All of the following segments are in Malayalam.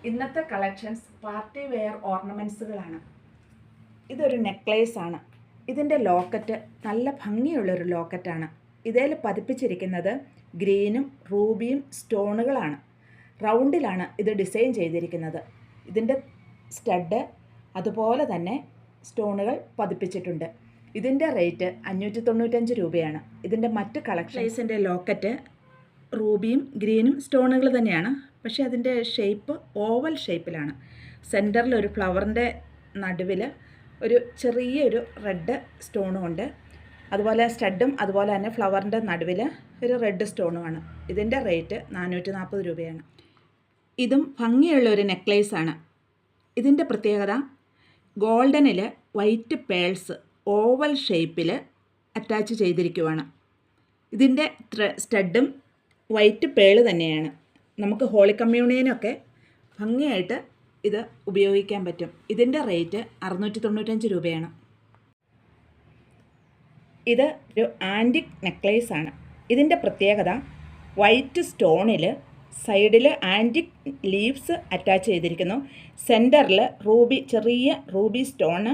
ഇന്നത്തെ കളക്ഷൻസ് പാർട്ടി വെയർ ഓർണമെൻറ്റ്സുകളാണ്. ഇതൊരു നെക്ലേസ് ആണ്. ഇതിൻ്റെ ലോക്കറ്റ് നല്ല ഭംഗിയുള്ളൊരു ലോക്കറ്റാണ്. ഇതിൽ പതിപ്പിച്ചിരിക്കുന്നത് ഗ്രീനും റൂബിയും സ്റ്റോണുകളാണ്. റൗണ്ടിലാണ് ഇത് ഡിസൈൻ ചെയ്തിരിക്കുന്നത്. ഇതിൻ്റെ സ്റ്റഡ് അതുപോലെ തന്നെ സ്റ്റോണുകൾ പതിപ്പിച്ചിട്ടുണ്ട്. ഇതിൻ്റെ റേറ്റ് 595 രൂപയാണ്. ഇതിൻ്റെ മറ്റ് കളക്ഷൻസിൻ്റെ ലോക്കറ്റ് റൂബിയും ഗ്രീനും സ്റ്റോണുകൾ തന്നെയാണ്. പക്ഷേ അതിൻ്റെ ഷേപ്പ് ഓവൽ ഷേപ്പിലാണ്. സെൻറ്ററിൽ ഒരു ഫ്ലവറിൻ്റെ നടുവിൽ ഒരു ചെറിയൊരു റെഡ് സ്റ്റോണും ഉണ്ട്. അതുപോലെ സ്റ്റഡും അതുപോലെ തന്നെ ഫ്ലവറിൻ്റെ നടുവിൽ ഒരു റെഡ് സ്റ്റോണുമാണ്. ഇതിൻ്റെ റേറ്റ് 440 രൂപയാണ്. ഇതും ഭംഗിയുള്ള ഒരു നെക്ലേസാണ്. ഇതിൻ്റെ പ്രത്യേകത ഗോൾഡനിൽ വൈറ്റ് പേൾസ് ഓവൽ ഷേപ്പിൽ അറ്റാച്ച് ചെയ്തിരിക്കുവാണ്. ഇതിൻ്റെ സ്റ്റഡും വൈറ്റ് പേള് തന്നെയാണ്. നമുക്ക് ഹോളി കമ്മ്യൂണിയനൊക്കെ ഭംഗിയായിട്ട് ഇത് ഉപയോഗിക്കാൻ പറ്റും. ഇതിൻ്റെ റേറ്റ് 695 രൂപയാണ്. ഇത് ഒരു ആൻറ്റിക് നെക്ലേസാണ്. ഇതിൻ്റെ പ്രത്യേകത വൈറ്റ് സ്റ്റോണിൽ സൈഡിൽ ആൻറ്റിക് ലീവ്സ് അറ്റാച്ച് ചെയ്തിരിക്കുന്നു. സെൻറ്ററിൽ ചെറിയ റൂബി സ്റ്റോണ്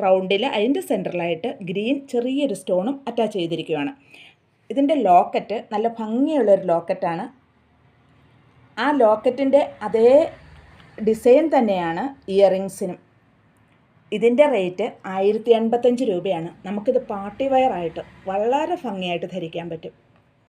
റൗണ്ടിൽ, അതിൻ്റെ സെൻറ്ററിലായിട്ട് ഗ്രീൻ ചെറിയൊരു സ്റ്റോണും അറ്റാച്ച് ചെയ്തിരിക്കുകയാണ്. ഇതിൻ്റെ ലോക്കറ്റ് നല്ല ഭംഗിയുള്ളൊരു ലോക്കറ്റാണ്. ആ ലോക്കറ്റിൻ്റെ അതേ ഡിസൈൻ തന്നെയാണ് ഇയറിങ്സിനും. ഇതിൻ്റെ റേറ്റ് 1085 രൂപയാണ്. നമുക്കിത് പാർട്ടി വെയർ ആയിട്ട് വളരെ ഭംഗിയായിട്ട് ധരിക്കാൻ പറ്റും.